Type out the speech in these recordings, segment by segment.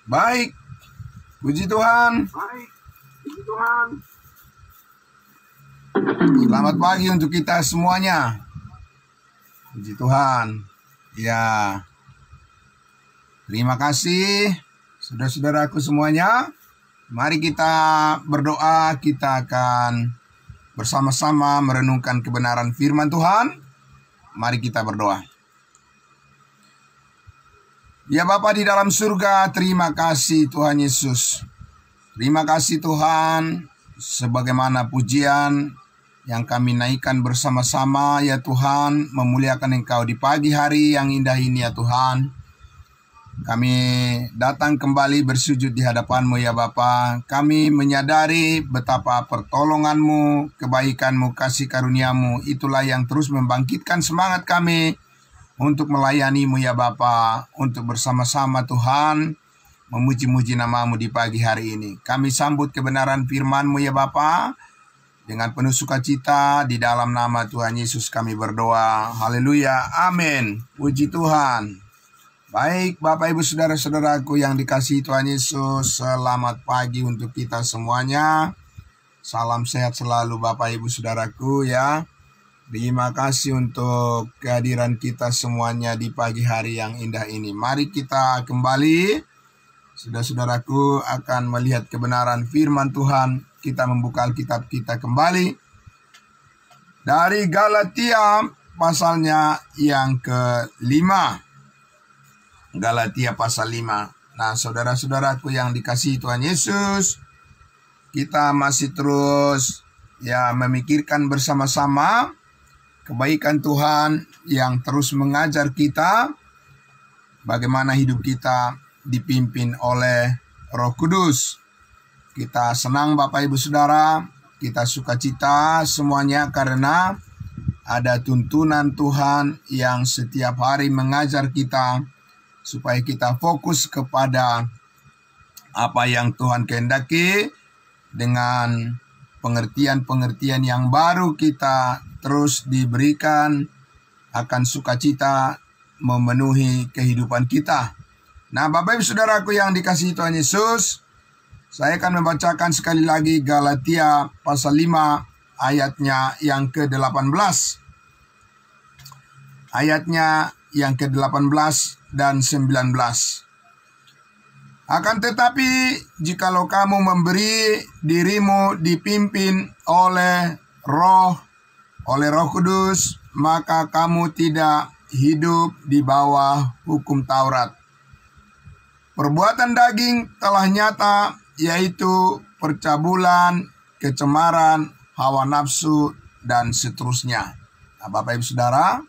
Baik, puji Tuhan. Selamat pagi untuk kita semuanya. Puji Tuhan. Ya, terima kasih saudara-saudaraku semuanya. Mari kita berdoa. Kita akan bersama-sama merenungkan kebenaran firman Tuhan. Mari kita berdoa. Ya Bapa di dalam surga, terima kasih Tuhan Yesus. Terima kasih Tuhan, sebagaimana pujian yang kami naikkan bersama-sama ya Tuhan, memuliakan Engkau di pagi hari yang indah ini ya Tuhan. Kami datang kembali bersujud di hadapan-Mu ya Bapa. Kami menyadari betapa pertolongan-Mu, kebaikan-Mu, kasih karunia-Mu, itulah yang terus membangkitkan semangat kami untuk melayani-Mu ya Bapa, untuk bersama-sama Tuhan memuji-muji nama-Mu di pagi hari ini. Kami sambut kebenaran firman-Mu ya Bapa dengan penuh sukacita. Di dalam nama Tuhan Yesus kami berdoa. Haleluya, amin. Puji Tuhan. Baik Bapak Ibu Saudara-saudaraku yang dikasihi Tuhan Yesus, selamat pagi untuk kita semuanya. Salam sehat selalu Bapak Ibu Saudaraku ya. Terima kasih untuk kehadiran kita semuanya di pagi hari yang indah ini. Mari kita kembali, saudara-saudaraku, akan melihat kebenaran firman Tuhan. Kita membuka Alkitab kita kembali dari Galatia pasalnya yang ke-5. Galatia pasal 5. Nah, saudara-saudaraku yang dikasihi Tuhan Yesus, kita masih terus ya memikirkan bersama-sama kebaikan Tuhan yang terus mengajar kita bagaimana hidup kita dipimpin oleh Roh Kudus. Kita senang Bapak Ibu Saudara, kita sukacita semuanya karena ada tuntunan Tuhan yang setiap hari mengajar kita supaya kita fokus kepada apa yang Tuhan kehendaki dengan pengertian-pengertian yang baru kita terus diberikan akan sukacita memenuhi kehidupan kita. Nah Bapak Ibu Saudaraku yang dikasihi Tuhan Yesus, saya akan membacakan sekali lagi Galatia pasal 5 ayatnya yang ke-18. Ayatnya yang ke-18 dan 19. Akan tetapi, jikalau kamu memberi dirimu dipimpin oleh Roh Kudus, maka kamu tidak hidup di bawah hukum Taurat. Perbuatan daging telah nyata, yaitu percabulan, kecemaran, hawa nafsu, dan seterusnya. Nah, Bapak Ibu Saudara,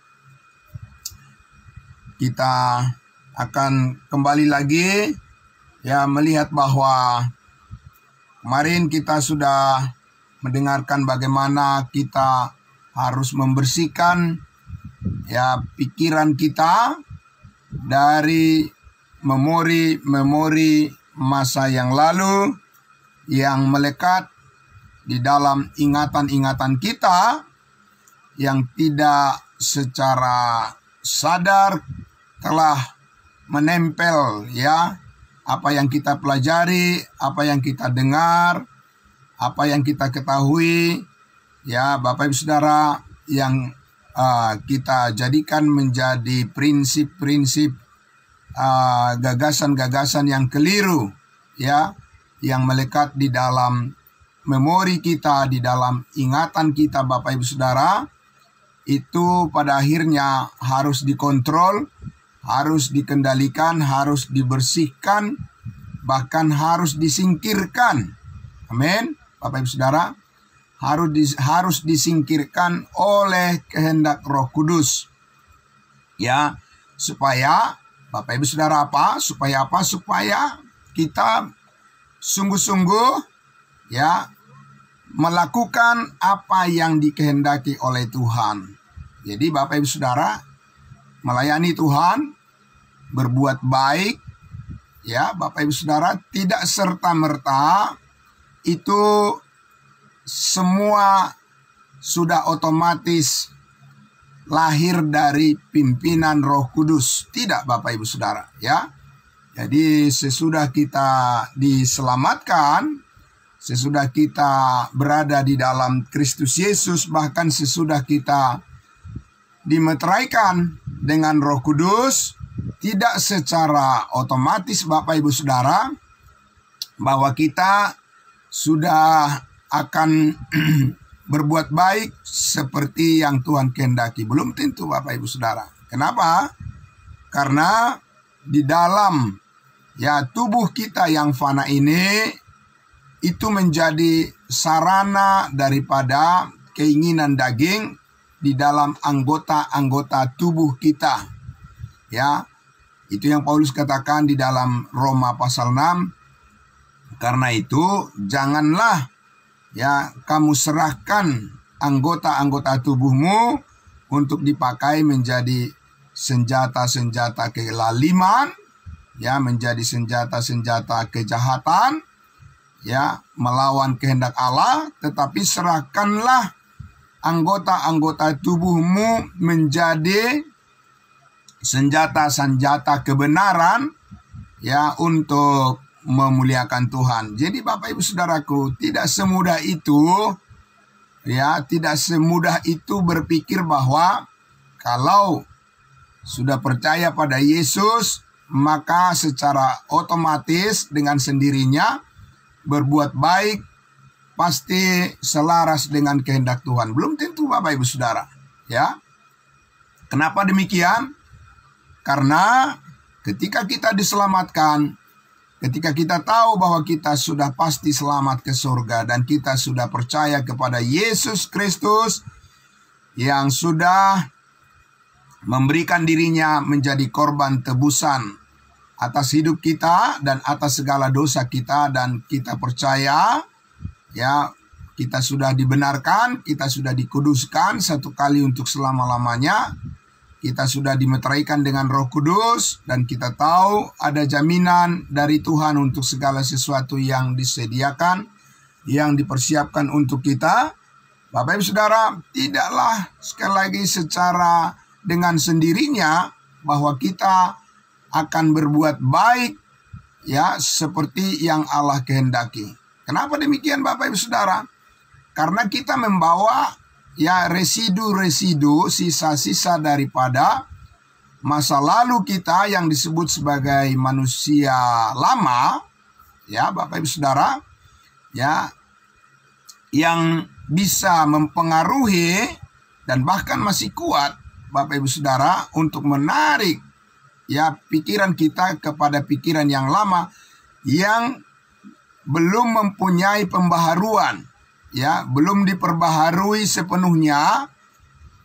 kita akan kembali lagi melihat bahwa kemarin kita sudah mendengarkan bagaimana kita harus membersihkan pikiran kita dari memori masa yang lalu yang melekat di dalam ingatan-ingatan kita yang tidak secara sadar telah menempel apa yang kita pelajari, apa yang kita dengar, apa yang kita ketahui Bapak Ibu Saudara, yang kita jadikan menjadi prinsip-prinsip gagasan-gagasan yang keliru yang melekat di dalam memori kita, di dalam ingatan kita Bapak Ibu Saudara, itu pada akhirnya harus dikontrol, harus dikendalikan, harus dibersihkan, bahkan harus disingkirkan. Amin. Bapak Ibu Saudara, harus disingkirkan oleh kehendak Roh Kudus. Supaya Bapak Ibu Saudara Supaya kita sungguh-sungguh melakukan apa yang dikehendaki oleh Tuhan. Jadi Bapak Ibu Saudara, melayani Tuhan, berbuat baik, Bapak Ibu Saudara, tidak serta-merta itu semua sudah otomatis lahir dari pimpinan Roh Kudus. Tidak Bapak Ibu Saudara, Jadi sesudah kita diselamatkan, sesudah kita berada di dalam Kristus Yesus, bahkan sesudah kita dimeteraikan dengan Roh Kudus, tidak secara otomatis Bapak Ibu Saudara bahwa kita sudah akan berbuat baik seperti yang Tuhan kehendaki. Belum tentu Bapak Ibu Saudara. Kenapa? Karena di dalam tubuh kita yang fana ini itu menjadi sarana daripada keinginan daging di dalam anggota-anggota tubuh kita. Itu yang Paulus katakan di dalam Roma pasal 6. Karena itu janganlah kamu serahkan anggota-anggota tubuhmu untuk dipakai menjadi senjata-senjata kelaliman, menjadi senjata-senjata kejahatan, melawan kehendak Allah, tetapi serahkanlah anggota-anggota tubuhmu menjadi senjata-senjata kebenaran untuk memuliakan Tuhan. Jadi Bapak Ibu Saudaraku, tidak semudah itu berpikir bahwa kalau sudah percaya pada Yesus maka secara otomatis dengan sendirinya berbuat baik pasti selaras dengan kehendak Tuhan. Belum tentu Bapak Ibu Saudara. Kenapa demikian? Karena ketika kita diselamatkan, ketika kita tahu bahwa kita sudah pasti selamat ke surga dan kita sudah percaya kepada Yesus Kristus yang sudah memberikan dirinya menjadi korban tebusan atas hidup kita dan atas segala dosa kita, dan kita percaya kita sudah dibenarkan, kita sudah dikuduskan satu kali untuk selama-lamanya. Kita sudah dimeteraikan dengan Roh Kudus, dan kita tahu ada jaminan dari Tuhan untuk segala sesuatu yang disediakan, yang dipersiapkan untuk kita. Bapak Ibu Saudara, tidaklah sekali lagi secara dengan sendirinya bahwa kita akan berbuat baik seperti yang Allah kehendaki. Kenapa demikian Bapak Ibu Saudara? Karena kita membawa residu-residu, sisa-sisa daripada masa lalu kita yang disebut sebagai manusia lama, ya Bapak Ibu Saudara, ya, yang bisa mempengaruhi dan bahkan masih kuat Bapak Ibu Saudara untuk menarik ya pikiran kita kepada pikiran yang lama yang belum mempunyai pembaharuan, ya, belum diperbaharui sepenuhnya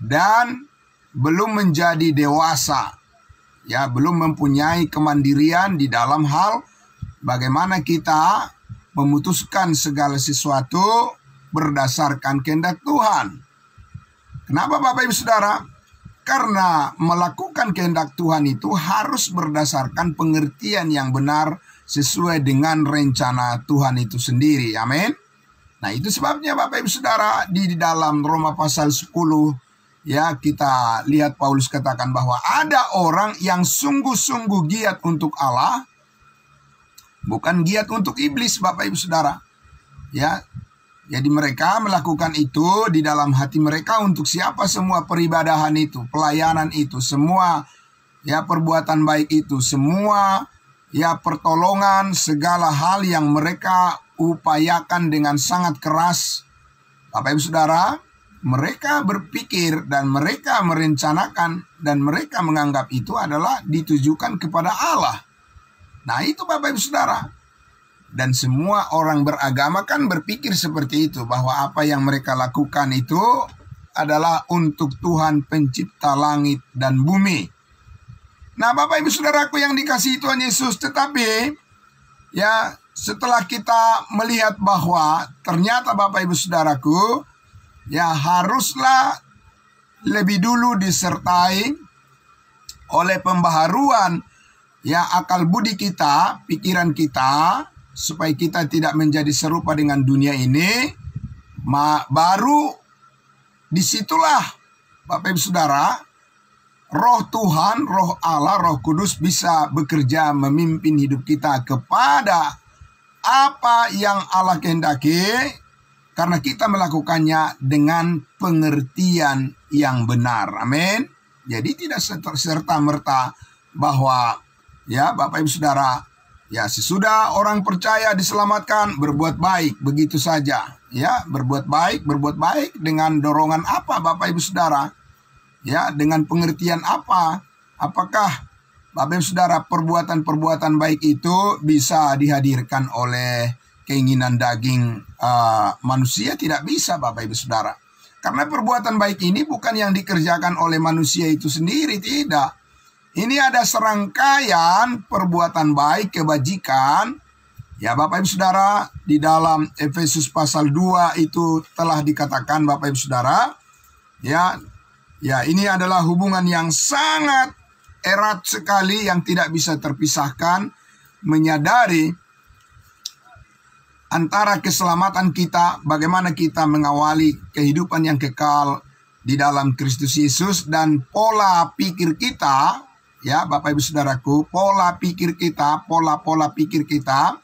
dan belum menjadi dewasa, ya, belum mempunyai kemandirian di dalam hal bagaimana kita memutuskan segala sesuatu berdasarkan kehendak Tuhan. Kenapa Bapak Ibu Saudara? Karena melakukan kehendak Tuhan itu harus berdasarkan pengertian yang benar sesuai dengan rencana Tuhan itu sendiri. Amin. Nah, itu sebabnya Bapak Ibu Saudara di dalam Roma pasal 10, ya, kita lihat Paulus katakan bahwa ada orang yang sungguh-sungguh giat untuk Allah, bukan giat untuk iblis, Bapak Ibu Saudara. Ya, jadi mereka melakukan itu di dalam hati mereka untuk siapa? Semua peribadahan itu, pelayanan itu, semua ya perbuatan baik itu, semua ya pertolongan, segala hal yang mereka upayakan dengan sangat keras. Bapak Ibu Saudara, mereka berpikir dan mereka merencanakan dan mereka menganggap itu adalah ditujukan kepada Allah. Nah, itu Bapak Ibu Saudara. Dan semua orang beragama kan berpikir seperti itu, bahwa apa yang mereka lakukan itu adalah untuk Tuhan pencipta langit dan bumi. Nah, Bapak Ibu Saudaraku yang dikasihi Tuhan Yesus, tetapi ya setelah kita melihat bahwa ternyata Bapak Ibu Saudaraku, ya haruslah lebih dulu disertai oleh pembaharuan ya akal budi kita, pikiran kita, supaya kita tidak menjadi serupa dengan dunia ini. Baru disitulah Bapak Ibu Saudara, Roh Tuhan, Roh Allah, Roh Kudus bisa bekerja memimpin hidup kita kepada apa yang Allah kehendaki, karena kita melakukannya dengan pengertian yang benar. Amin. Jadi tidak serta-merta bahwa ya Bapak Ibu Saudara, ya sesudah orang percaya diselamatkan berbuat baik begitu saja. Ya, berbuat baik dengan dorongan apa Bapak Ibu Saudara? Ya, dengan pengertian apa? Apakah Bapak Ibu Saudara perbuatan-perbuatan baik itu bisa dihadirkan oleh keinginan daging manusia? Tidak bisa Bapak Ibu Saudara. Karena perbuatan baik ini bukan yang dikerjakan oleh manusia itu sendiri, tidak. Ini ada serangkaian perbuatan baik, kebajikan. Ya Bapak Ibu Saudara, di dalam Efesus pasal 2 itu telah dikatakan Bapak Ibu Saudara, ya ini adalah hubungan yang sangat erat sekali yang tidak bisa terpisahkan, menyadari antara keselamatan kita, bagaimana kita mengawali kehidupan yang kekal di dalam Kristus Yesus, dan pola pikir kita, ya Bapak Ibu Saudaraku, pola pikir kita, pola pikir kita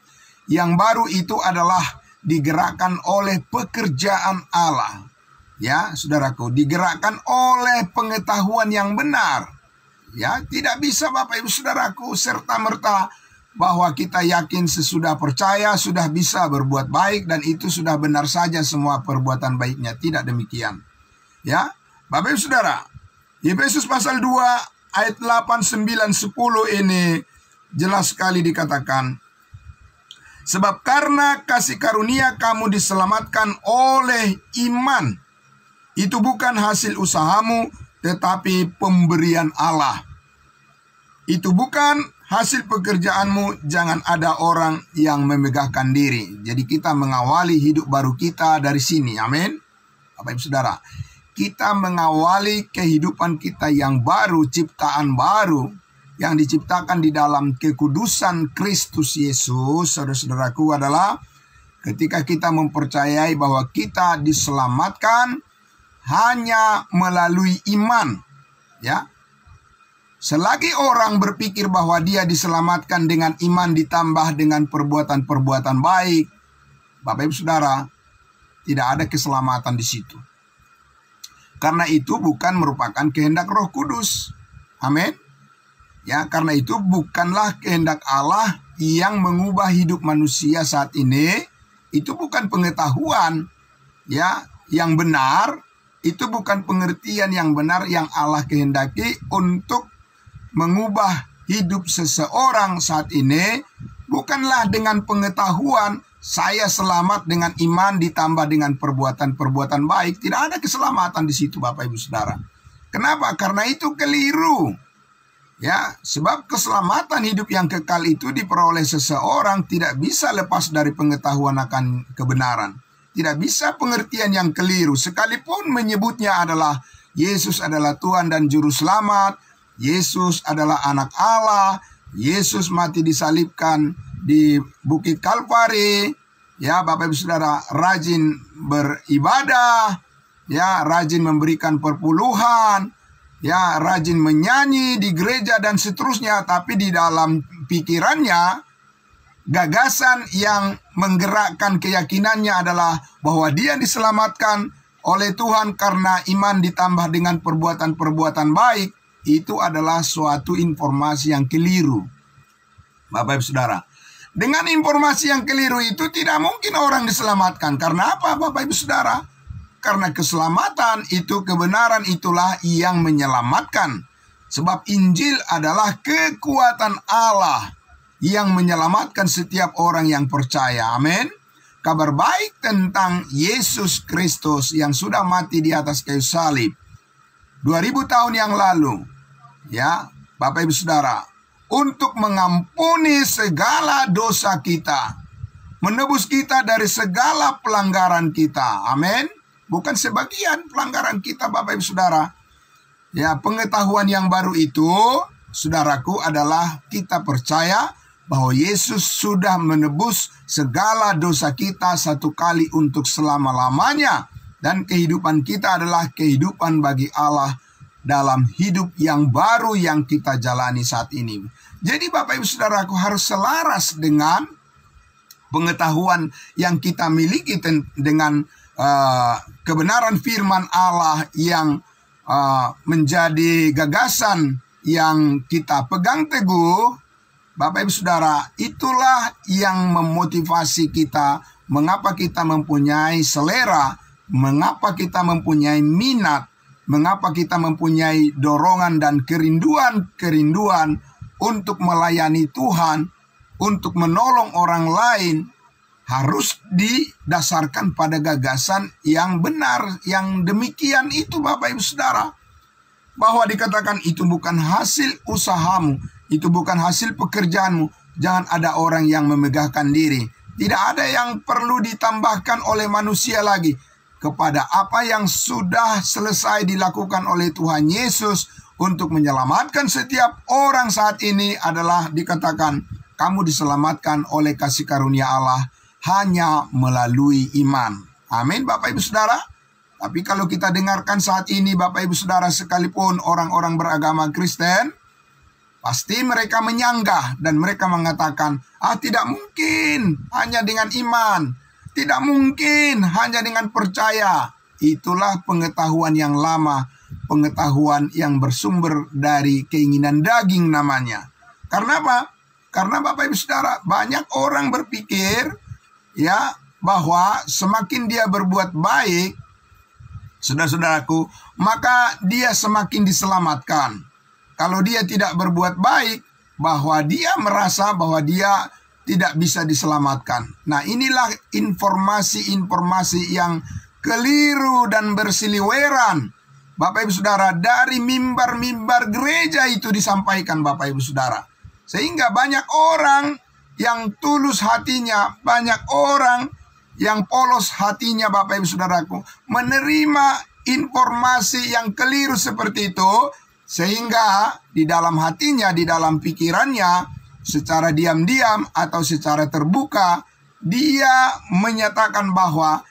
yang baru itu adalah digerakkan oleh pekerjaan Allah. Ya, saudaraku, digerakkan oleh pengetahuan yang benar. Ya, tidak bisa Bapak Ibu Saudaraku serta-merta bahwa kita yakin sesudah percaya sudah bisa berbuat baik dan itu sudah benar saja semua perbuatan baiknya. Tidak demikian. Ya, Bapak Ibu Saudara, Efesus pasal 2 ayat 8, 9, 10 ini jelas sekali dikatakan, sebab karena kasih karunia kamu diselamatkan oleh iman. Itu bukan hasil usahamu, tetapi pemberian Allah. Itu bukan hasil pekerjaanmu, jangan ada orang yang memegahkan diri. Jadi kita mengawali hidup baru kita dari sini, amin. Bapak Ibu Saudara, kita mengawali kehidupan kita yang baru, ciptaan baru, yang diciptakan di dalam kekudusan Kristus Yesus, saudara-saudaraku, adalah ketika kita mempercayai bahwa kita diselamatkan hanya melalui iman. Ya, selagi orang berpikir bahwa dia diselamatkan dengan iman ditambah dengan perbuatan-perbuatan baik, Bapak Ibu Saudara, tidak ada keselamatan di situ. Karena itu bukan merupakan kehendak Roh Kudus. Amin. Ya, karena itu bukanlah kehendak Allah yang mengubah hidup manusia saat ini. Itu bukan pengetahuan ya yang benar, itu bukan pengertian yang benar yang Allah kehendaki untuk mengubah hidup seseorang saat ini. Bukanlah dengan pengetahuan saya selamat dengan iman ditambah dengan perbuatan-perbuatan baik. Tidak ada keselamatan di situ, Bapak Ibu Saudara. Kenapa? Karena itu keliru. Ya, sebab keselamatan hidup yang kekal itu diperoleh seseorang tidak bisa lepas dari pengetahuan akan kebenaran. Tidak bisa pengertian yang keliru. Sekalipun menyebutnya adalah Yesus adalah Tuhan dan Juru Selamat, Yesus adalah anak Allah, Yesus mati disalibkan di Bukit Kalvari, ya Bapak Ibu Saudara, rajin beribadah, ya rajin memberikan perpuluhan, ya rajin menyanyi di gereja dan seterusnya, tapi di dalam pikirannya gagasan yang menggerakkan keyakinannya adalah bahwa dia diselamatkan oleh Tuhan karena iman ditambah dengan perbuatan-perbuatan baik. Itu adalah suatu informasi yang keliru, Bapak Ibu Saudara. Dengan informasi yang keliru itu tidak mungkin orang diselamatkan. Karena apa, Bapak Ibu Saudara? Karena keselamatan itu, kebenaran itulah yang menyelamatkan. Sebab Injil adalah kekuatan Allah yang menyelamatkan setiap orang yang percaya. Amin. Kabar baik tentang Yesus Kristus yang sudah mati di atas kayu salib 2000 tahun yang lalu, ya Bapak Ibu Saudara, untuk mengampuni segala dosa kita, menebus kita dari segala pelanggaran kita. Amin. Bukan sebagian pelanggaran kita, Bapak Ibu Saudara. Ya, pengetahuan yang baru itu, saudaraku, adalah kita percaya bahwa Yesus sudah menebus segala dosa kita satu kali untuk selama-lamanya. Dan kehidupan kita adalah kehidupan bagi Allah dalam hidup yang baru yang kita jalani saat ini. Jadi Bapak Ibu Saudaraku harus selaras dengan pengetahuan yang kita miliki dengan kebenaran firman Allah yang menjadi gagasan yang kita pegang teguh. Bapak Ibu Saudara, itulah yang memotivasi kita, mengapa kita mempunyai selera, mengapa kita mempunyai minat, mengapa kita mempunyai dorongan dan kerinduan untuk melayani Tuhan, untuk menolong orang lain, harus didasarkan pada gagasan yang benar. Yang demikian itu Bapak Ibu Saudara, bahwa dikatakan itu bukan hasil usahamu, itu bukan hasil pekerjaanmu. Jangan ada orang yang memegahkan diri. Tidak ada yang perlu ditambahkan oleh manusia lagi kepada apa yang sudah selesai dilakukan oleh Tuhan Yesus untuk menyelamatkan setiap orang saat ini. Adalah dikatakan kamu diselamatkan oleh kasih karunia Allah hanya melalui iman. Amin Bapak Ibu Saudara. Tapi kalau kita dengarkan saat ini Bapak Ibu Saudara, sekalipun orang-orang beragama Kristen, pasti mereka menyanggah dan mereka mengatakan, tidak mungkin hanya dengan iman, tidak mungkin hanya dengan percaya. Itulah pengetahuan yang lama, pengetahuan yang bersumber dari keinginan daging namanya. Karena apa? Karena Bapak Ibu Saudara, banyak orang berpikir ya bahwa semakin dia berbuat baik, saudara-saudaraku, maka dia semakin diselamatkan. Kalau dia tidak berbuat baik, bahwa dia merasa bahwa dia tidak bisa diselamatkan. Nah, inilah informasi-informasi yang keliru dan bersiliweran, Bapak Ibu Saudara, dari mimbar-mimbar gereja itu disampaikan, Bapak Ibu Saudara. Sehingga banyak orang yang tulus hatinya, banyak orang yang polos hatinya, Bapak Ibu Saudaraku, menerima informasi yang keliru seperti itu. Sehingga di dalam hatinya, di dalam pikirannya, secara diam-diam atau secara terbuka, dia menyatakan bahwa,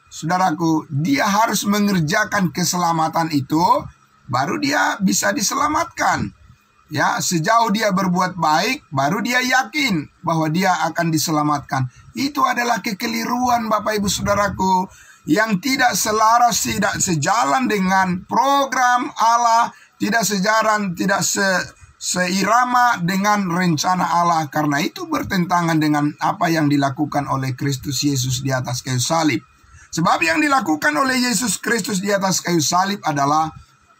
saudaraku, dia harus mengerjakan keselamatan itu, baru dia bisa diselamatkan. Ya, sejauh dia berbuat baik, baru dia yakin bahwa dia akan diselamatkan. Itu adalah kekeliruan Bapak Ibu Saudaraku, yang tidak selaras, tidak sejalan dengan program Allah, tidak sejalan, tidak seirama dengan rencana Allah. Karena itu bertentangan dengan apa yang dilakukan oleh Kristus Yesus di atas kayu salib. Sebab yang dilakukan oleh Yesus Kristus di atas kayu salib adalah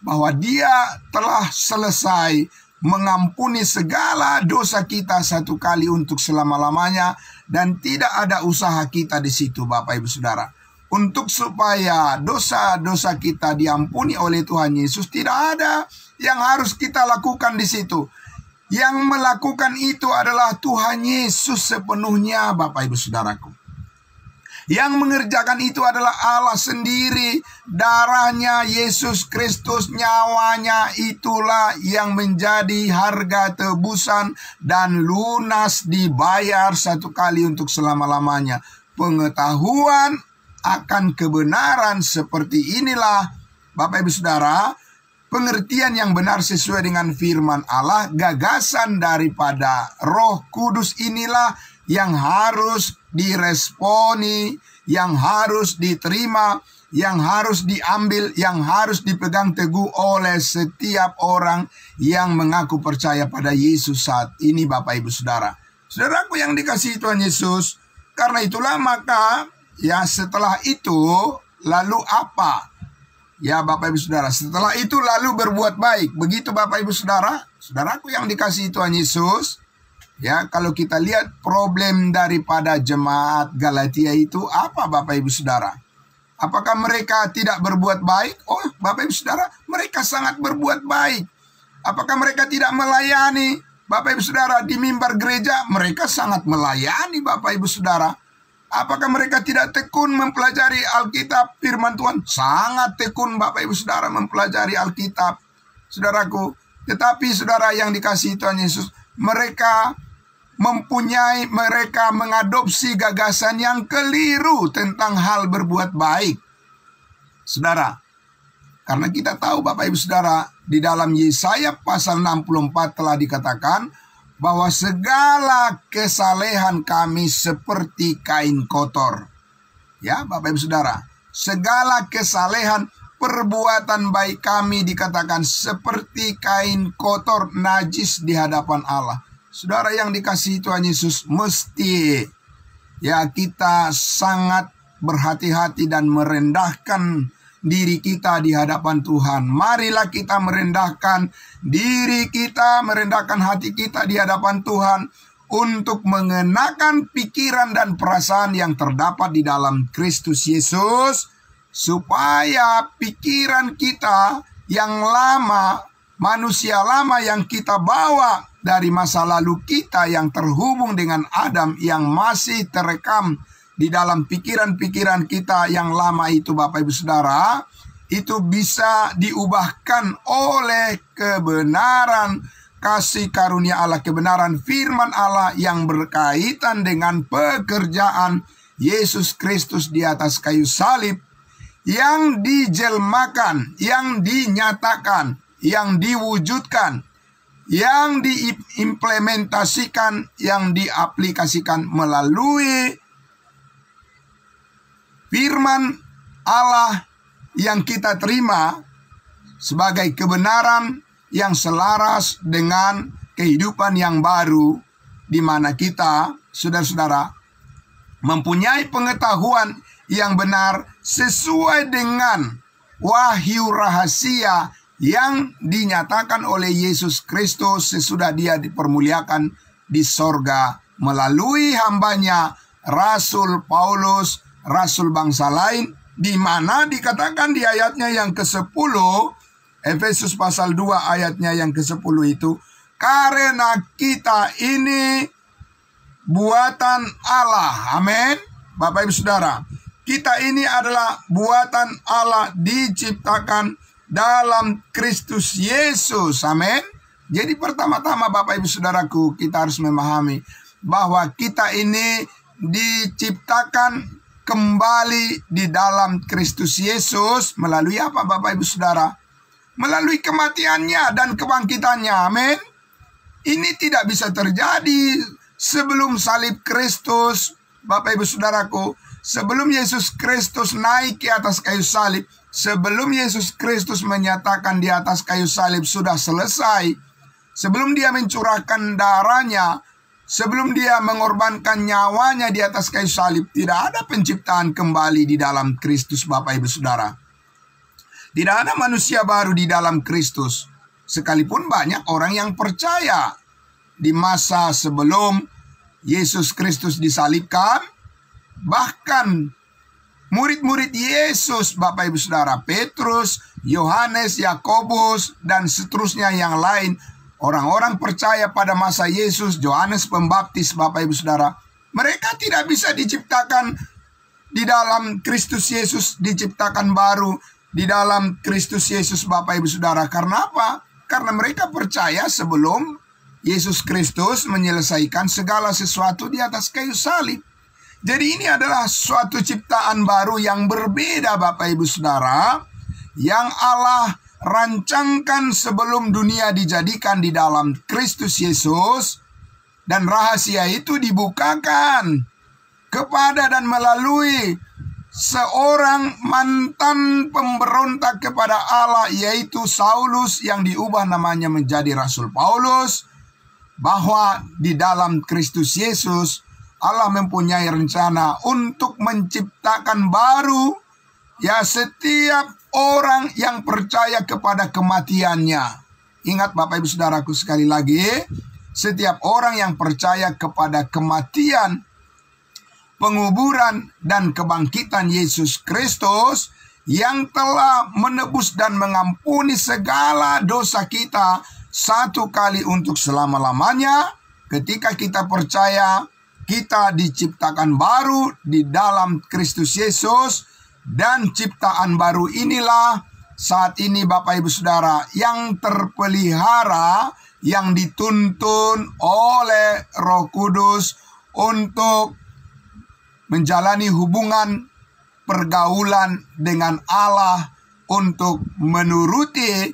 bahwa Dia telah selesai mengampuni segala dosa kita satu kali untuk selama-lamanya, dan tidak ada usaha kita di situ, Bapak Ibu Saudara. Untuk supaya dosa-dosa kita diampuni oleh Tuhan Yesus, tidak ada yang harus kita lakukan di situ. Yang melakukan itu adalah Tuhan Yesus sepenuhnya, Bapak Ibu Saudaraku. Yang mengerjakan itu adalah Allah sendiri. Darahnya Yesus Kristus, nyawanya itulah yang menjadi harga tebusan dan lunas dibayar satu kali untuk selama-lamanya. Pengetahuan akan kebenaran seperti inilah, Bapak Ibu Saudara, pengertian yang benar sesuai dengan firman Allah, gagasan daripada Roh Kudus inilah yang harus diresponi, yang harus diterima, yang harus diambil, yang harus dipegang teguh oleh setiap orang yang mengaku percaya pada Yesus saat ini, Bapak Ibu Saudara. Saudaraku yang dikasihi Tuhan Yesus, karena itulah maka ya setelah itu lalu apa? Ya Bapak Ibu Saudara, setelah itu lalu berbuat baik. Begitu Bapak Ibu Saudara, saudaraku yang dikasihi Tuhan Yesus. Ya, kalau kita lihat problem daripada jemaat Galatia itu apa, Bapak Ibu Saudara? Apakah mereka tidak berbuat baik? Oh, Bapak Ibu Saudara, mereka sangat berbuat baik. Apakah mereka tidak melayani? Bapak Ibu Saudara, di mimbar gereja mereka sangat melayani, Bapak Ibu Saudara. Apakah mereka tidak tekun mempelajari Alkitab, firman Tuhan? Sangat tekun, Bapak Ibu Saudara, mempelajari Alkitab, saudaraku. Tetapi saudara yang dikasihi Tuhan Yesus, mereka mengadopsi gagasan yang keliru tentang hal berbuat baik. Saudara, karena kita tahu Bapak Ibu Saudara, di dalam Yesaya pasal 64 telah dikatakan bahwa segala kesalehan kami seperti kain kotor. Ya Bapak Ibu Saudara, segala kesalehan perbuatan baik kami dikatakan seperti kain kotor najis di hadapan Allah. Saudara yang dikasihi Tuhan Yesus, mesti ya kita sangat berhati-hati dan merendahkan diri kita di hadapan Tuhan. Marilah kita merendahkan diri kita, merendahkan hati kita di hadapan Tuhan untuk mengenakan pikiran dan perasaan yang terdapat di dalam Kristus Yesus, supaya pikiran kita yang lama, manusia lama yang kita bawa dari masa lalu kita yang terhubung dengan Adam, yang masih terekam di dalam pikiran-pikiran kita yang lama itu, Bapak Ibu Saudara, itu bisa diubahkan oleh kebenaran kasih karunia Allah, kebenaran firman Allah yang berkaitan dengan pekerjaan Yesus Kristus di atas kayu salib, yang dijelmakan, yang dinyatakan, yang diwujudkan, yang diimplementasikan, yang diaplikasikan melalui firman Allah yang kita terima sebagai kebenaran yang selaras dengan kehidupan yang baru, di mana kita, saudara-saudara, mempunyai pengetahuan yang benar sesuai dengan wahyu rahasia yang dinyatakan oleh Yesus Kristus sesudah Dia dipermuliakan di sorga melalui hambanya Rasul Paulus, rasul bangsa lain, di mana dikatakan di ayatnya yang ke-10, Efesus pasal 2 ayatnya yang ke-10 itu, karena kita ini buatan Allah. Amin. Bapak Ibu Saudara, kita ini adalah buatan Allah, diciptakan dalam Kristus Yesus. Amin. Jadi pertama-tama Bapak Ibu Saudaraku, kita harus memahami bahwa kita ini diciptakan kembali di dalam Kristus Yesus melalui apa Bapak Ibu Saudara? Melalui kematiannya dan kebangkitannya. Amin. Ini tidak bisa terjadi sebelum salib Kristus, Bapak Ibu Saudaraku. Sebelum Yesus Kristus naik ke atas kayu salib, sebelum Yesus Kristus menyatakan di atas kayu salib sudah selesai, sebelum dia mencurahkan darahnya, sebelum dia mengorbankan nyawanya di atas kayu salib, tidak ada penciptaan kembali di dalam Kristus, Bapak Ibu Saudara. Tidak ada manusia baru di dalam Kristus. Sekalipun banyak orang yang percaya di masa sebelum Yesus Kristus disalibkan, bahkan murid-murid Yesus, Bapak Ibu Saudara, Petrus, Yohanes, Yakobus, dan seterusnya yang lain, orang-orang percaya pada masa Yesus, Yohanes Pembaptis, Bapak Ibu Saudara, mereka tidak bisa diciptakan di dalam Kristus Yesus, diciptakan baru di dalam Kristus Yesus, Bapak Ibu Saudara. Karena apa? Karena mereka percaya sebelum Yesus Kristus menyelesaikan segala sesuatu di atas kayu salib. Jadi ini adalah suatu ciptaan baru yang berbeda, Bapak Ibu Saudara, yang Allah rancangkan sebelum dunia dijadikan di dalam Kristus Yesus, dan rahasia itu dibukakan kepada dan melalui seorang mantan pemberontak kepada Allah, yaitu Saulus, yang diubah namanya menjadi Rasul Paulus, bahwa di dalam Kristus Yesus Allah mempunyai rencana untuk menciptakan baru, ya, setiap orang yang percaya kepada kematiannya. Ingat Bapak Ibu Saudaraku, sekali lagi, setiap orang yang percaya kepada kematian, penguburan, dan kebangkitan Yesus Kristus yang telah menebus dan mengampuni segala dosa kita satu kali untuk selama-lamanya. Ketika kita percaya, kita diciptakan baru di dalam Kristus Yesus, dan ciptaan baru inilah saat ini, Bapak Ibu Saudara, yang terpelihara, yang dituntun oleh Roh Kudus untuk menjalani hubungan pergaulan dengan Allah, untuk menuruti,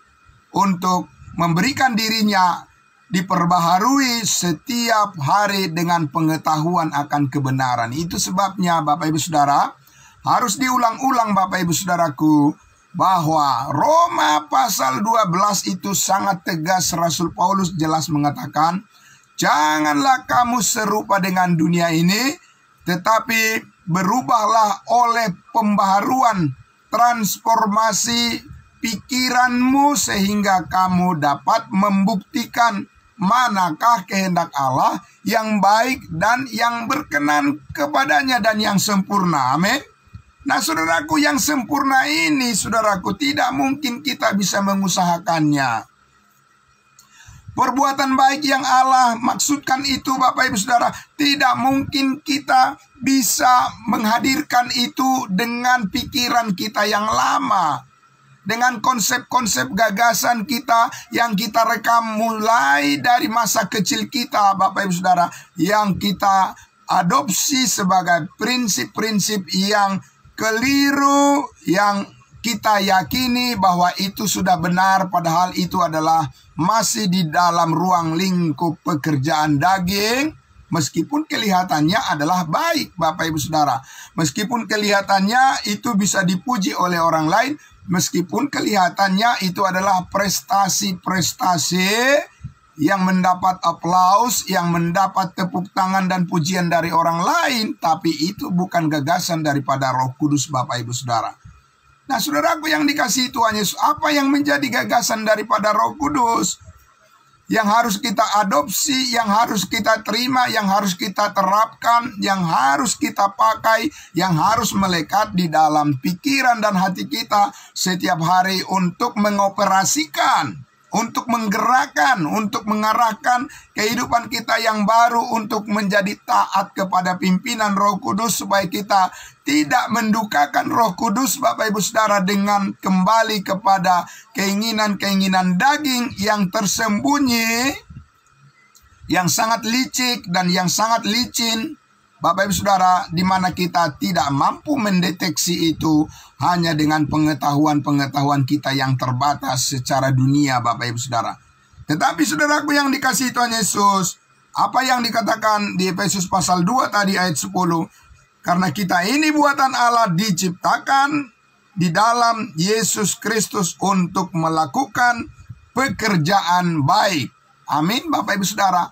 untuk memberikan dirinya diperbaharui setiap hari dengan pengetahuan akan kebenaran. Itu sebabnya, Bapak Ibu Saudara, harus diulang-ulang, Bapak Ibu Saudaraku, bahwa Roma pasal 12 itu sangat tegas. Rasul Paulus jelas mengatakan, janganlah kamu serupa dengan dunia ini, tetapi berubahlah oleh pembaharuan transformasi pikiranmu, sehingga kamu dapat membuktikan manakah kehendak Allah yang baik dan yang berkenan kepadanya dan yang sempurna. Amin. Nah, saudaraku, yang sempurna ini, saudaraku, tidak mungkin kita bisa mengusahakannya. Perbuatan baik yang Allah maksudkan itu, Bapak Ibu Saudara, tidak mungkin kita bisa menghadirkan itu dengan pikiran kita yang lama, dengan konsep-konsep gagasan kita yang kita rekam mulai dari masa kecil kita, Bapak Ibu Saudara, yang kita adopsi sebagai prinsip-prinsip yang keliru, yang kita yakini bahwa itu sudah benar, padahal itu adalah masih di dalam ruang lingkup pekerjaan daging. Meskipun kelihatannya adalah baik, Bapak Ibu Saudara, meskipun kelihatannya itu bisa dipuji oleh orang lain, meskipun kelihatannya itu adalah prestasi-prestasi yang mendapat aplaus, yang mendapat tepuk tangan dan pujian dari orang lain, tapi itu bukan gagasan daripada Roh Kudus, Bapak Ibu Saudara. Nah, saudaraku yang dikasihi Tuhan Yesus, apa yang menjadi gagasan daripada Roh Kudus yang harus kita adopsi, yang harus kita terima, yang harus kita terapkan, yang harus kita pakai, yang harus melekat di dalam pikiran dan hati kita setiap hari untuk mengoperasikan, untuk menggerakkan, untuk mengarahkan kehidupan kita yang baru untuk menjadi taat kepada pimpinan Roh Kudus, supaya kita tidak mendukakan Roh Kudus, Bapak Ibu Saudara, dengan kembali kepada keinginan-keinginan daging yang tersembunyi, yang sangat licik dan yang sangat licin, Bapak Ibu Saudara, di mana kita tidak mampu mendeteksi itu hanya dengan pengetahuan-pengetahuan kita yang terbatas secara dunia, Bapak Ibu Saudara. Tetapi saudaraku yang dikasihi Tuhan Yesus, apa yang dikatakan di Efesus pasal 2 tadi ayat 10, karena kita ini buatan Allah, diciptakan di dalam Yesus Kristus untuk melakukan pekerjaan baik. Amin, Bapak Ibu Saudara.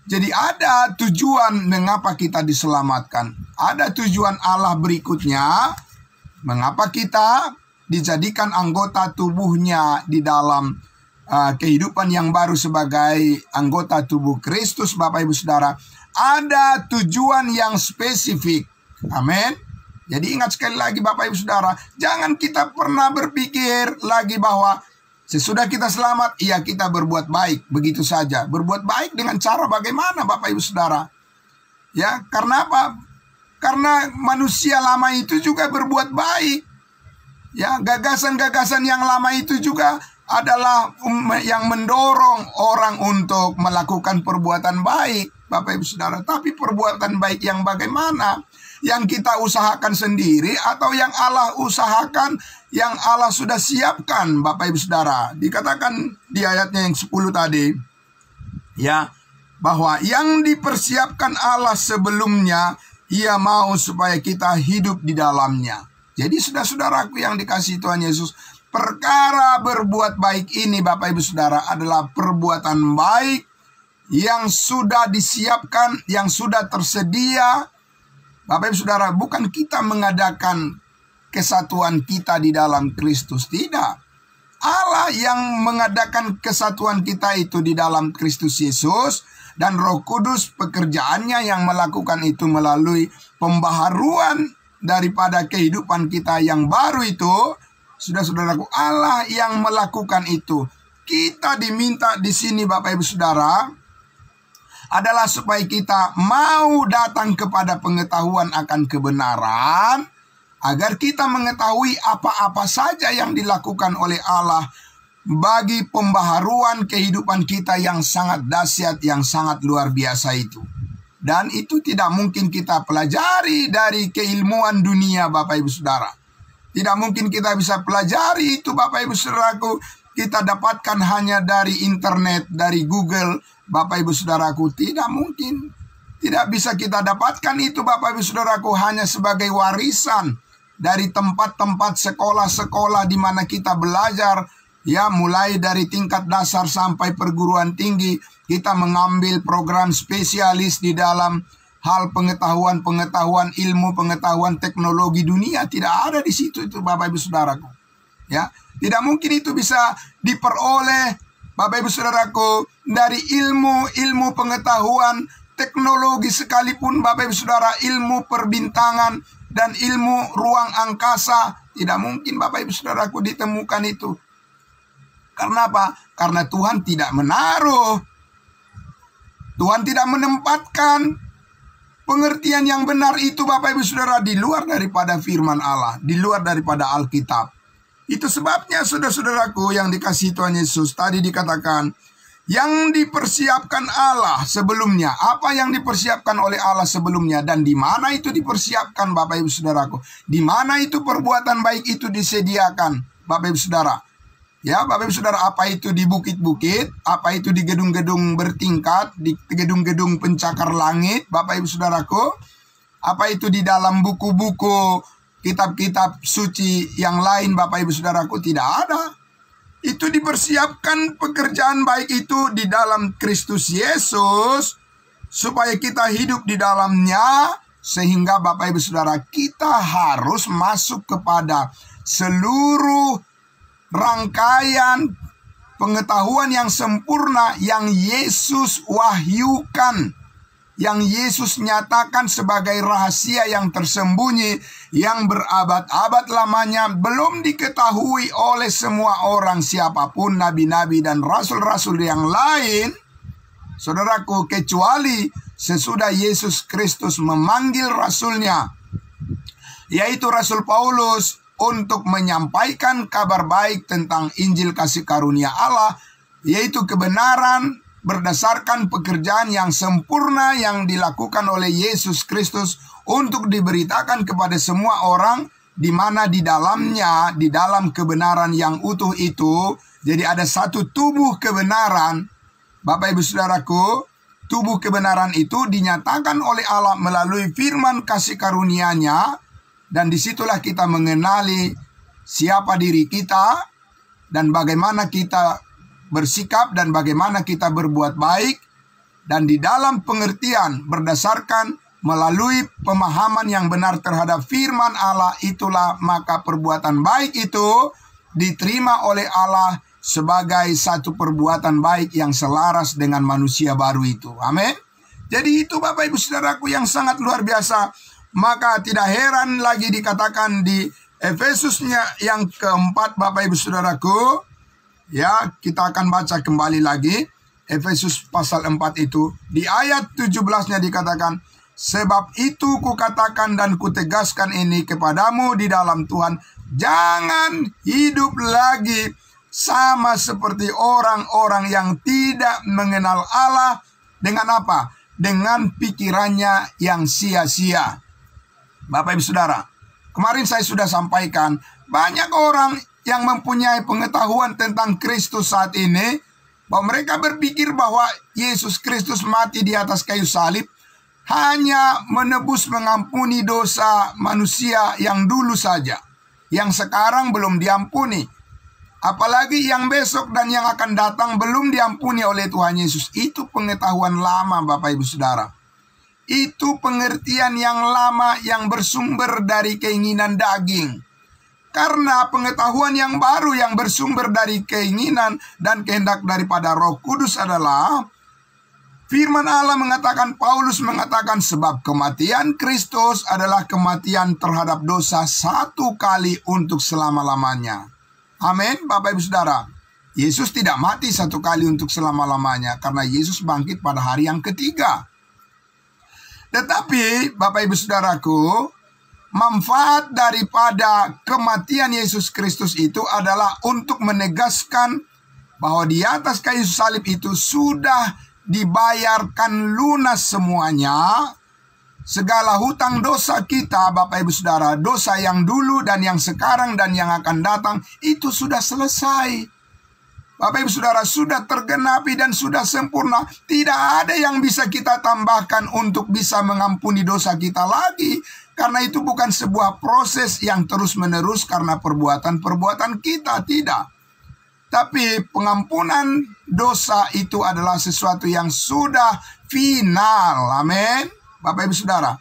Jadi ada tujuan mengapa kita diselamatkan. Ada tujuan Allah berikutnya, mengapa kita dijadikan anggota tubuhnya di dalam kehidupan yang baru sebagai anggota tubuh Kristus, Bapak Ibu Saudara. Ada tujuan yang spesifik. Amin. Jadi ingat sekali lagi Bapak Ibu Saudara, jangan kita pernah berpikir lagi bahwa sesudah kita selamat, ya kita berbuat baik begitu saja. Berbuat baik dengan cara bagaimana Bapak Ibu Saudara? Ya, karena apa? Karena manusia lama itu juga berbuat baik. Ya, gagasan-gagasan yang lama itu juga adalah yang mendorong orang untuk melakukan perbuatan baik, Bapak Ibu Saudara. Tapi perbuatan baik yang bagaimana? Yang kita usahakan sendiri atau yang Allah usahakan, yang Allah sudah siapkan, Bapak Ibu Saudara. Dikatakan di ayatnya yang 10 tadi, ya, bahwa yang dipersiapkan Allah sebelumnya, Ia mau supaya kita hidup di dalamnya. Jadi saudara-saudaraku yang dikasihi Tuhan Yesus, perkara berbuat baik ini Bapak Ibu Saudara adalah perbuatan baik yang sudah disiapkan, yang sudah tersedia. Bapak Ibu Saudara, bukan kita mengadakan kesatuan kita di dalam Kristus, tidak. Allah yang mengadakan kesatuan kita itu di dalam Kristus Yesus, dan Roh Kudus pekerjaannya yang melakukan itu melalui pembaharuan daripada kehidupan kita yang baru itu. Saudara-saudaraku, Allah yang melakukan itu. Kita diminta di sini Bapak Ibu Saudara adalah supaya kita mau datang kepada pengetahuan akan kebenaran, agar kita mengetahui apa-apa saja yang dilakukan oleh Allah bagi pembaharuan kehidupan kita yang sangat dahsyat, yang sangat luar biasa itu. Dan itu tidak mungkin kita pelajari dari keilmuan dunia Bapak Ibu Saudara. Tidak mungkin kita bisa pelajari itu Bapak Ibu Saudaraku. Kita dapatkan hanya dari internet, dari Google, Bapak Ibu Saudaraku. Tidak mungkin. Tidak bisa kita dapatkan itu Bapak Ibu Saudaraku hanya sebagai warisan dari tempat-tempat sekolah-sekolah di mana kita belajar. Ya, mulai dari tingkat dasar sampai perguruan tinggi, kita mengambil program spesialis di dalam hal pengetahuan ilmu, pengetahuan teknologi dunia. Tidak ada di situ itu Bapak Ibu Saudaraku. Ya, tidak mungkin itu bisa diperoleh Bapak Ibu Saudaraku dari ilmu pengetahuan teknologi sekalipun Bapak Ibu Saudara, ilmu perbintangan dan ilmu ruang angkasa. Tidak mungkin Bapak Ibu Saudaraku ditemukan itu. Karena apa? Karena Tuhan tidak menaruh, Tuhan tidak menempatkan pengertian yang benar itu Bapak Ibu Saudara di luar daripada firman Allah, di luar daripada Alkitab. Itu sebabnya saudara-saudaraku yang dikasihi Tuhan Yesus, tadi dikatakan yang dipersiapkan Allah sebelumnya. Apa yang dipersiapkan oleh Allah sebelumnya, dan di mana itu dipersiapkan Bapak Ibu Saudaraku? Di mana itu perbuatan baik itu disediakan Bapak Ibu Saudara? Ya, Bapak Ibu Saudara, apa itu di bukit-bukit, apa itu di gedung-gedung bertingkat, di gedung-gedung pencakar langit, Bapak Ibu Saudaraku, apa itu di dalam buku-buku, kitab-kitab suci yang lain, Bapak Ibu Saudaraku, tidak ada. Itu dipersiapkan pekerjaan baik itu di dalam Kristus Yesus, supaya kita hidup di dalamnya, sehingga Bapak Ibu Saudara, kita harus masuk kepada seluruh rangkaian pengetahuan yang sempurna yang Yesus wahyukan, yang Yesus nyatakan sebagai rahasia yang tersembunyi, yang berabad-abad lamanya belum diketahui oleh semua orang, siapapun nabi-nabi dan rasul-rasul yang lain, saudaraku, kecuali sesudah Yesus Kristus memanggil rasulnya, yaitu Rasul Paulus, untuk menyampaikan kabar baik tentang Injil kasih karunia Allah, yaitu kebenaran berdasarkan pekerjaan yang sempurna yang dilakukan oleh Yesus Kristus untuk diberitakan kepada semua orang, di mana di dalamnya, di dalam kebenaran yang utuh itu, jadi ada satu tubuh kebenaran. Bapak Ibu Saudaraku, tubuh kebenaran itu dinyatakan oleh Allah melalui firman kasih karunia-Nya. Dan disitulah kita mengenali siapa diri kita dan bagaimana kita bersikap dan bagaimana kita berbuat baik, dan di dalam pengertian berdasarkan melalui pemahaman yang benar terhadap firman Allah, itulah maka perbuatan baik itu diterima oleh Allah sebagai satu perbuatan baik yang selaras dengan manusia baru itu. Amin. Jadi itu Bapak Ibu Saudaraku yang sangat luar biasa. Maka tidak heran lagi dikatakan di Efesusnya yang keempat Bapak Ibu Saudaraku. Ya, kita akan baca kembali lagi. Efesus pasal 4 itu. Di ayat 17-nya dikatakan, sebab itu kukatakan dan kutegaskan ini kepadamu di dalam Tuhan, jangan hidup lagi sama seperti orang-orang yang tidak mengenal Allah. Dengan apa? Dengan pikirannya yang sia-sia. Bapak Ibu Saudara, kemarin saya sudah sampaikan, banyak orang yang mempunyai pengetahuan tentang Kristus saat ini, bahwa mereka berpikir bahwa Yesus Kristus mati di atas kayu salib hanya menebus mengampuni dosa manusia yang dulu saja, yang sekarang belum diampuni, apalagi yang besok dan yang akan datang belum diampuni oleh Tuhan Yesus. Itu pengetahuan lama Bapak Ibu Saudara. Itu pengertian yang lama yang bersumber dari keinginan daging. Karena pengetahuan yang baru yang bersumber dari keinginan dan kehendak daripada Roh Kudus adalah firman Allah mengatakan, Paulus mengatakan, sebab kematian Kristus adalah kematian terhadap dosa satu kali untuk selama-lamanya. Amin, Bapak Ibu Saudara. Yesus tidak mati satu kali untuk selama-lamanya, karena Yesus bangkit pada hari yang ketiga. Tetapi Bapak Ibu Saudaraku, manfaat daripada kematian Yesus Kristus itu adalah untuk menegaskan bahwa di atas kayu salib itu sudah dibayarkan lunas semuanya. Segala hutang dosa kita Bapak Ibu Saudara, dosa yang dulu dan yang sekarang dan yang akan datang, itu sudah selesai. Bapak Ibu Saudara, sudah tergenapi dan sudah sempurna. Tidak ada yang bisa kita tambahkan untuk bisa mengampuni dosa kita lagi. Karena itu bukan sebuah proses yang terus-menerus karena perbuatan-perbuatan kita, tidak. Tapi pengampunan dosa itu adalah sesuatu yang sudah final. Amin. Bapak Ibu Saudara,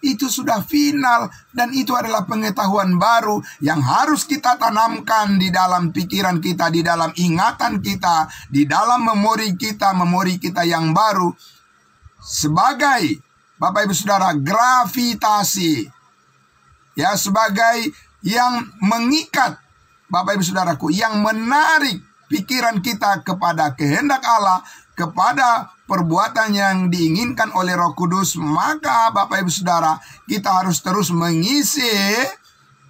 itu sudah final, dan itu adalah pengetahuan baru yang harus kita tanamkan di dalam pikiran kita, di dalam ingatan kita, di dalam memori kita yang baru, sebagai Bapak Ibu Saudara gravitasi, ya, sebagai yang mengikat Bapak Ibu Saudaraku, yang menarik pikiran kita kepada kehendak Allah, kepada perbuatan yang diinginkan oleh Roh Kudus. Maka Bapak Ibu Saudara, kita harus terus mengisi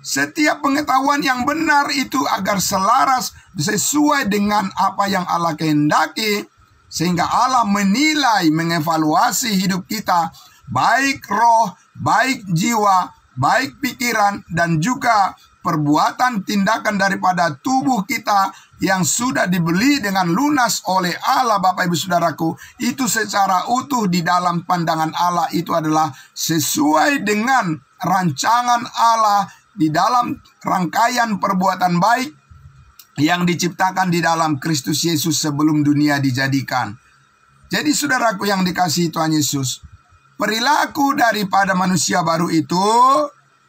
setiap pengetahuan yang benar itu agar selaras sesuai dengan apa yang Allah kehendaki, sehingga Allah menilai, mengevaluasi hidup kita, baik roh, baik jiwa, baik pikiran, dan juga perbuatan tindakan daripada tubuh kita yang sudah dibeli dengan lunas oleh Allah. Bapak Ibu Saudaraku, itu secara utuh di dalam pandangan Allah itu adalah sesuai dengan rancangan Allah di dalam rangkaian perbuatan baik yang diciptakan di dalam Kristus Yesus sebelum dunia dijadikan. Jadi saudaraku yang dikasihi Tuhan Yesus, perilaku daripada manusia baru itu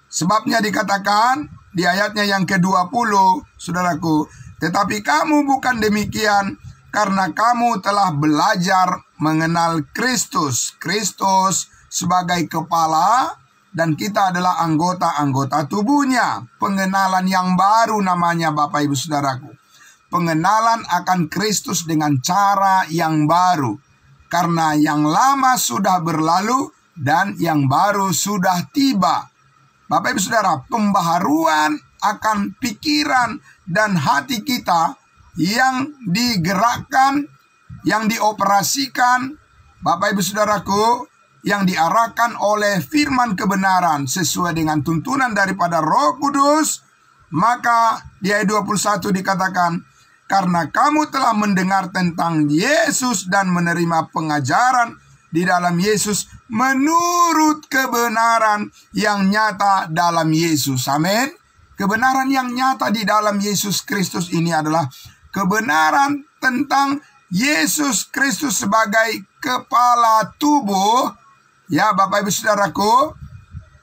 sebabnya dikatakan di ayatnya yang ke-20, saudaraku, tetapi kamu bukan demikian, karena kamu telah belajar mengenal Kristus. Kristus sebagai kepala, dan kita adalah anggota-anggota tubuhnya. Pengenalan yang baru namanya Bapak Ibu Saudaraku. Pengenalan akan Kristus dengan cara yang baru. Karena yang lama sudah berlalu dan yang baru sudah tiba. Bapak Ibu Saudara, pembaharuan akan pikiran dan hati kita yang digerakkan, yang dioperasikan, Bapak Ibu Saudaraku, yang diarahkan oleh firman kebenaran sesuai dengan tuntunan daripada Roh Kudus. Maka di ayat 21 dikatakan, karena kamu telah mendengar tentang Yesus dan menerima pengajaran di dalam Yesus menurut kebenaran yang nyata dalam Yesus. Amin. Kebenaran yang nyata di dalam Yesus Kristus ini adalah kebenaran tentang Yesus Kristus sebagai kepala tubuh, ya Bapak Ibu Saudaraku,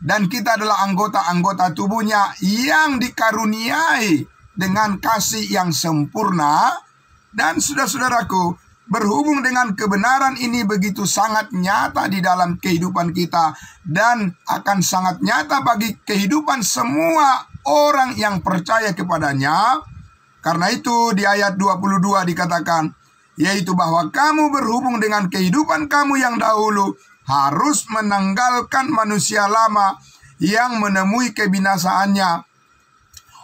dan kita adalah anggota-anggota tubuhnya yang dikaruniai dengan kasih yang sempurna. Dan saudara-saudaraku, berhubung dengan kebenaran ini begitu sangat nyata di dalam kehidupan kita dan akan sangat nyata bagi kehidupan semua orang yang percaya kepadanya. Karena itu di ayat 22 dikatakan, yaitu bahwa kamu berhubung dengan kehidupan kamu yang dahulu harus menanggalkan manusia lama yang menemui kebinasaannya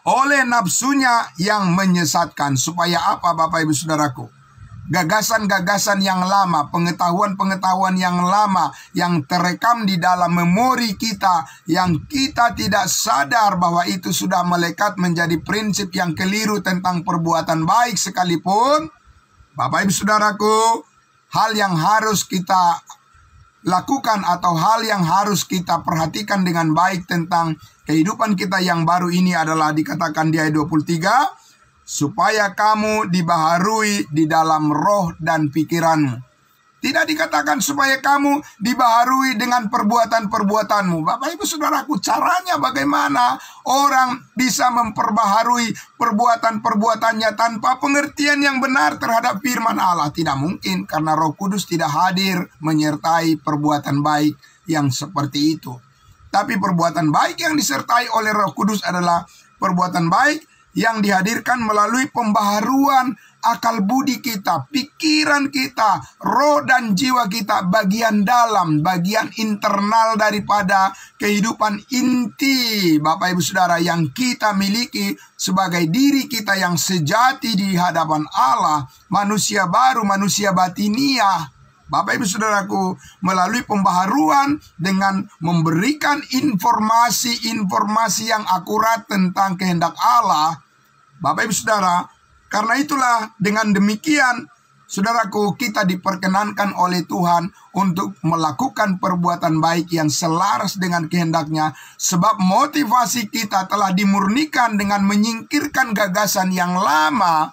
oleh nafsunya yang menyesatkan. Supaya apa Bapak Ibu Saudaraku? Gagasan-gagasan yang lama, pengetahuan-pengetahuan yang lama yang terekam di dalam memori kita, yang kita tidak sadar bahwa itu sudah melekat menjadi prinsip yang keliru tentang perbuatan baik sekalipun. Bapak Ibu Saudaraku, hal yang harus kita lakukan atau hal yang harus kita perhatikan dengan baik tentang kehidupan kita yang baru ini adalah dikatakan di ayat 23, supaya kamu dibaharui di dalam roh dan pikiranmu. Tidak dikatakan supaya kamu dibaharui dengan perbuatan-perbuatanmu. Bapak Ibu Saudaraku, caranya bagaimana orang bisa memperbaharui perbuatan-perbuatannya tanpa pengertian yang benar terhadap firman Allah? Tidak mungkin, karena Roh Kudus tidak hadir menyertai perbuatan baik yang seperti itu. Tapi perbuatan baik yang disertai oleh Roh Kudus adalah perbuatan baik yang dihadirkan melalui pembaharuan akal budi kita, pikiran kita, roh dan jiwa kita, bagian dalam, bagian internal daripada kehidupan inti Bapak Ibu Saudara yang kita miliki sebagai diri kita yang sejati di hadapan Allah, manusia baru, manusia batiniah. Bapak Ibu Saudaraku, melalui pembaharuan dengan memberikan informasi-informasi yang akurat tentang kehendak Allah, Bapak Ibu Saudara, karena itulah dengan demikian, saudaraku, kita diperkenankan oleh Tuhan untuk melakukan perbuatan baik yang selaras dengan kehendaknya, sebab motivasi kita telah dimurnikan dengan menyingkirkan gagasan yang lama,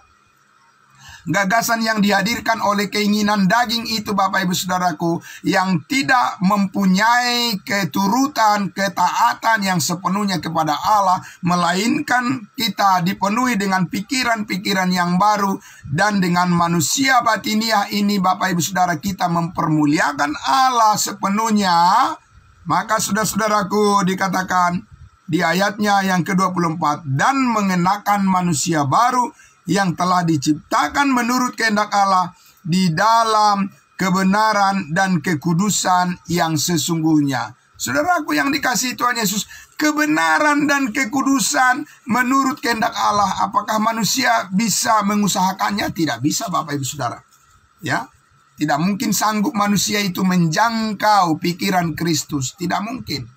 gagasan yang dihadirkan oleh keinginan daging itu Bapak Ibu Saudaraku, yang tidak mempunyai keturutan, ketaatan yang sepenuhnya kepada Allah, melainkan kita dipenuhi dengan pikiran-pikiran yang baru. Dan dengan manusia batiniah ini Bapak Ibu Saudara, kita mempermuliakan Allah sepenuhnya. Maka saudara-saudaraku, dikatakan di ayatnya yang ke-24, dan mengenakan manusia baru yang telah diciptakan menurut kehendak Allah di dalam kebenaran dan kekudusan yang sesungguhnya. Saudaraku yang dikasihi Tuhan Yesus, kebenaran dan kekudusan menurut kehendak Allah, apakah manusia bisa mengusahakannya? Tidak bisa Bapak Ibu Saudara. Ya, tidak mungkin sanggup manusia itu menjangkau pikiran Kristus, tidak mungkin.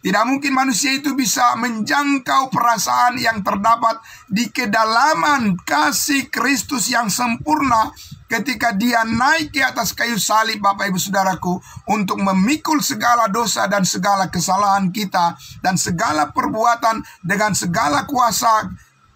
Tidak mungkin manusia itu bisa menjangkau perasaan yang terdapat di kedalaman kasih Kristus yang sempurna ketika dia naik ke atas kayu salib Bapak Ibu Saudaraku, untuk memikul segala dosa dan segala kesalahan kita dan segala perbuatan dengan segala kuasa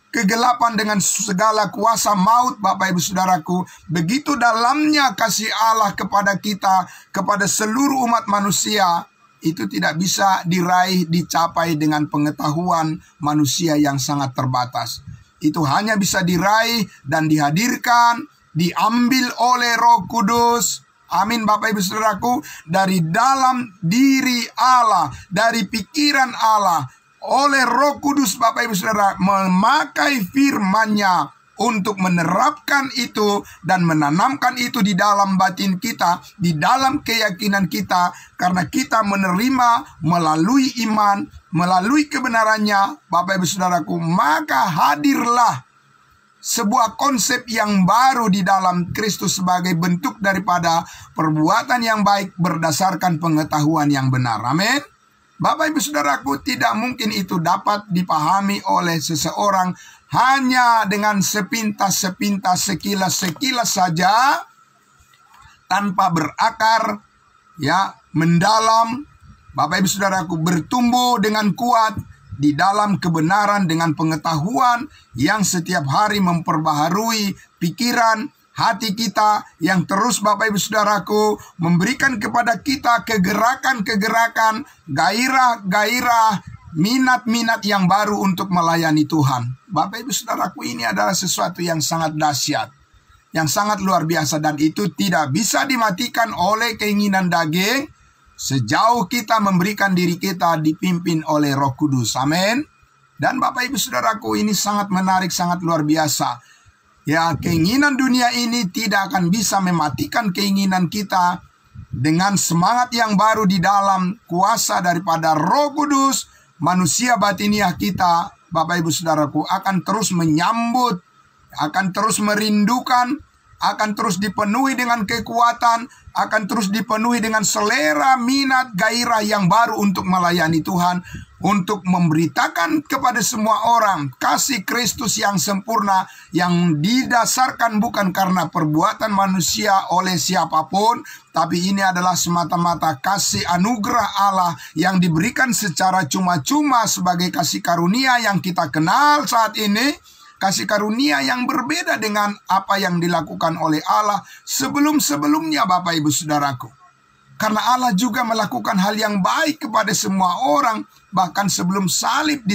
kegelapan, dengan segala kuasa maut Bapak Ibu Saudaraku. Begitu dalamnya kasih Allah kepada kita, kepada seluruh umat manusia. Itu tidak bisa diraih, dicapai dengan pengetahuan manusia yang sangat terbatas. Itu hanya bisa diraih dan dihadirkan, diambil oleh Roh Kudus. Amin Bapak Ibu Saudaraku, dari dalam diri Allah, dari pikiran Allah, oleh Roh Kudus Bapak Ibu Saudara, memakai firman-Nya untuk menerapkan itu dan menanamkan itu di dalam batin kita, di dalam keyakinan kita, karena kita menerima melalui iman, melalui kebenarannya Bapak Ibu Saudaraku. Maka hadirlah sebuah konsep yang baru di dalam Kristus sebagai bentuk daripada perbuatan yang baik berdasarkan pengetahuan yang benar. Amin. Bapak Ibu Saudaraku, tidak mungkin itu dapat dipahami oleh seseorang hanya dengan sepintas-sepintas, sekilas-sekilas saja, tanpa berakar, ya, mendalam. Bapak Ibu Saudaraku, bertumbuh dengan kuat di dalam kebenaran dengan pengetahuan yang setiap hari memperbaharui pikiran, hati kita yang terus Bapak Ibu Saudaraku memberikan kepada kita kegerakan-kegerakan, gairah-gairah, minat-minat yang baru untuk melayani Tuhan. Bapak Ibu Saudaraku, ini adalah sesuatu yang sangat dahsyat, yang sangat luar biasa, dan itu tidak bisa dimatikan oleh keinginan daging sejauh kita memberikan diri kita dipimpin oleh Roh Kudus. Amin. Dan Bapak Ibu Saudaraku, ini sangat menarik, sangat luar biasa. Ya, keinginan dunia ini tidak akan bisa mematikan keinginan kita dengan semangat yang baru di dalam kuasa daripada Roh Kudus. Manusia batiniah kita, Bapak Ibu Saudaraku, akan terus menyambut, akan terus merindukan, akan terus dipenuhi dengan kekuatan, akan terus dipenuhi dengan selera, minat, gairah yang baru untuk melayani Tuhan, untuk memberitakan kepada semua orang kasih Kristus yang sempurna, yang didasarkan bukan karena perbuatan manusia oleh siapapun, tapi ini adalah semata-mata kasih anugerah Allah yang diberikan secara cuma-cuma sebagai kasih karunia yang kita kenal saat ini. Kasih karunia yang berbeda dengan apa yang dilakukan oleh Allah sebelum-sebelumnya, Bapak Ibu Saudaraku. Karena Allah juga melakukan hal yang baik kepada semua orang, bahkan sebelum salib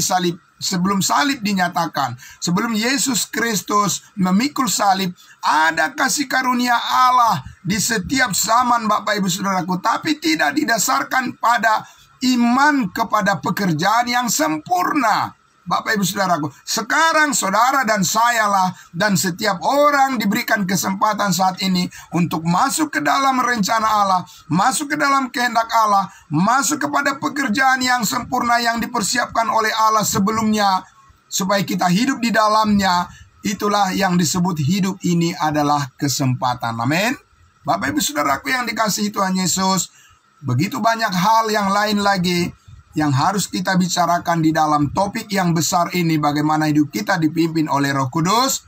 dinyatakan, sebelum Yesus Kristus memikul salib, ada kasih karunia Allah di setiap zaman, Bapak Ibu Saudaraku, tapi tidak didasarkan pada iman kepada pekerjaan yang sempurna. Bapak Ibu Saudaraku, sekarang saudara dan sayalah dan setiap orang diberikan kesempatan saat ini untuk masuk ke dalam rencana Allah, masuk ke dalam kehendak Allah, masuk kepada pekerjaan yang sempurna yang dipersiapkan oleh Allah sebelumnya, supaya kita hidup di dalamnya. Itulah yang disebut hidup ini adalah kesempatan. Amin. Bapak Ibu Saudaraku yang dikasihi Tuhan Yesus, begitu banyak hal yang lain lagi yang harus kita bicarakan di dalam topik yang besar ini, bagaimana hidup kita dipimpin oleh Roh Kudus,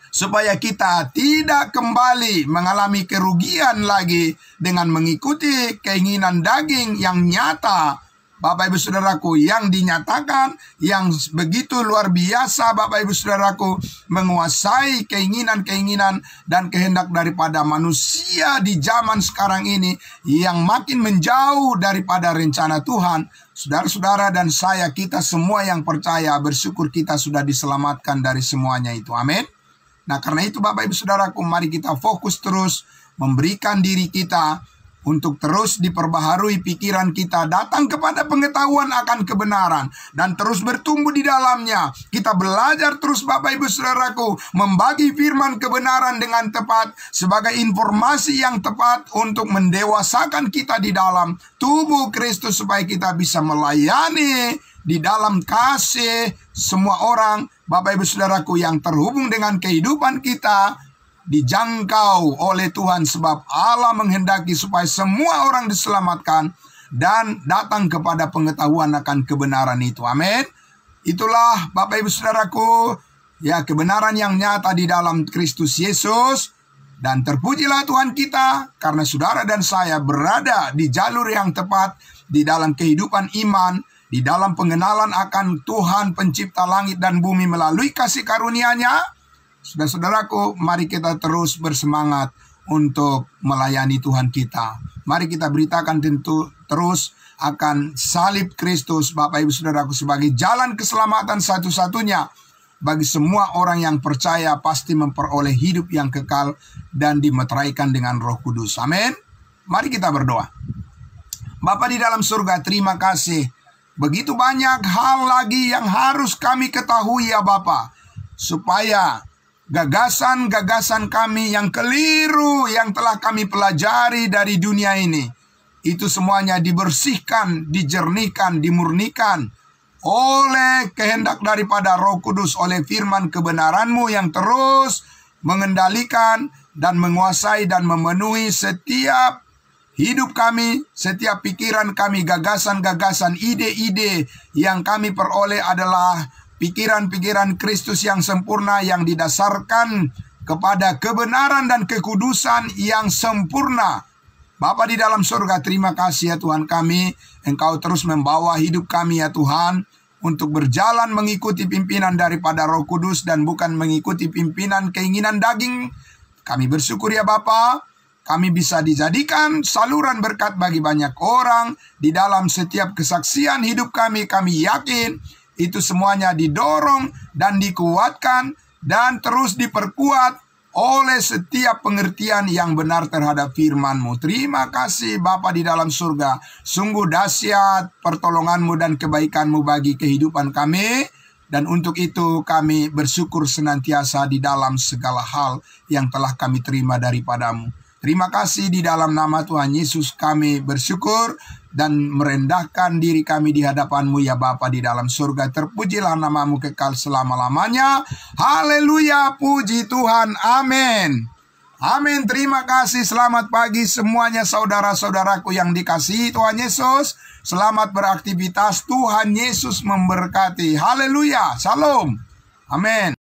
supaya kita tidak kembali mengalami kerugian lagi dengan mengikuti keinginan daging yang nyata, Bapak Ibu Saudaraku, yang dinyatakan, yang begitu luar biasa, Bapak Ibu Saudaraku, menguasai keinginan-keinginan dan kehendak daripada manusia di zaman sekarang ini, yang makin menjauh daripada rencana Tuhan. Saudara-saudara dan saya, kita semua yang percaya, bersyukur kita sudah diselamatkan dari semuanya itu. Amin. Nah, karena itu Bapak Ibu Saudaraku, mari kita fokus terus memberikan diri kita untuk terus diperbaharui pikiran kita, datang kepada pengetahuan akan kebenaran, dan terus bertumbuh di dalamnya. Kita belajar terus, Bapak Ibu Saudaraku, membagi firman kebenaran dengan tepat sebagai informasi yang tepat untuk mendewasakan kita di dalam tubuh Kristus, supaya kita bisa melayani di dalam kasih semua orang, Bapak Ibu Saudaraku, yang terhubung dengan kehidupan kita, dijangkau oleh Tuhan, sebab Allah menghendaki supaya semua orang diselamatkan dan datang kepada pengetahuan akan kebenaran itu. Amin. Itulah Bapak Ibu Saudaraku, ya, kebenaran yang nyata di dalam Kristus Yesus. Dan terpujilah Tuhan kita, karena saudara dan saya berada di jalur yang tepat di dalam kehidupan iman, di dalam pengenalan akan Tuhan pencipta langit dan bumi melalui kasih karunia-Nya. Saudara-saudaraku, mari kita terus bersemangat untuk melayani Tuhan kita. Mari kita beritakan tentu terus akan salib Kristus, Bapak Ibu Saudaraku, sebagai jalan keselamatan satu-satunya bagi semua orang yang percaya, pasti memperoleh hidup yang kekal dan dimeteraikan dengan Roh Kudus. Amin. Mari kita berdoa. Bapa di dalam surga, terima kasih. Begitu banyak hal lagi yang harus kami ketahui, ya Bapa, supaya gagasan-gagasan kami yang keliru yang telah kami pelajari dari dunia ini, itu semuanya dibersihkan, dijernihkan, dimurnikan oleh kehendak daripada Roh Kudus, oleh firman kebenaran-Mu yang terus mengendalikan dan menguasai dan memenuhi setiap hidup kami, setiap pikiran kami, gagasan-gagasan, ide-ide yang kami peroleh adalah pikiran-pikiran Kristus yang sempurna, yang didasarkan kepada kebenaran dan kekudusan yang sempurna. Bapa di dalam surga, terima kasih ya Tuhan kami. Engkau terus membawa hidup kami ya Tuhan, untuk berjalan mengikuti pimpinan daripada Roh Kudus dan bukan mengikuti pimpinan keinginan daging Kami bersyukur ya Bapa, kami bisa dijadikan saluran berkat bagi banyak orang. Di dalam setiap kesaksian hidup kami yakin itu semuanya didorong dan dikuatkan dan terus diperkuat oleh setiap pengertian yang benar terhadap firman-Mu. Terima kasih Bapa di dalam surga. Sungguh dahsyat pertolongan-Mu dan kebaikan-Mu bagi kehidupan kami. Dan untuk itu kami bersyukur senantiasa di dalam segala hal yang telah kami terima daripada-Mu. Terima kasih di dalam nama Tuhan Yesus kami bersyukur dan merendahkan diri kami di hadapan-Mu ya Bapa di dalam surga. Terpujilah nama-Mu kekal selama-lamanya. Haleluya, puji Tuhan, amin. Amin, terima kasih, selamat pagi semuanya saudara-saudaraku yang dikasihi Tuhan Yesus. Selamat beraktivitas, Tuhan Yesus memberkati. Haleluya, salam, amin.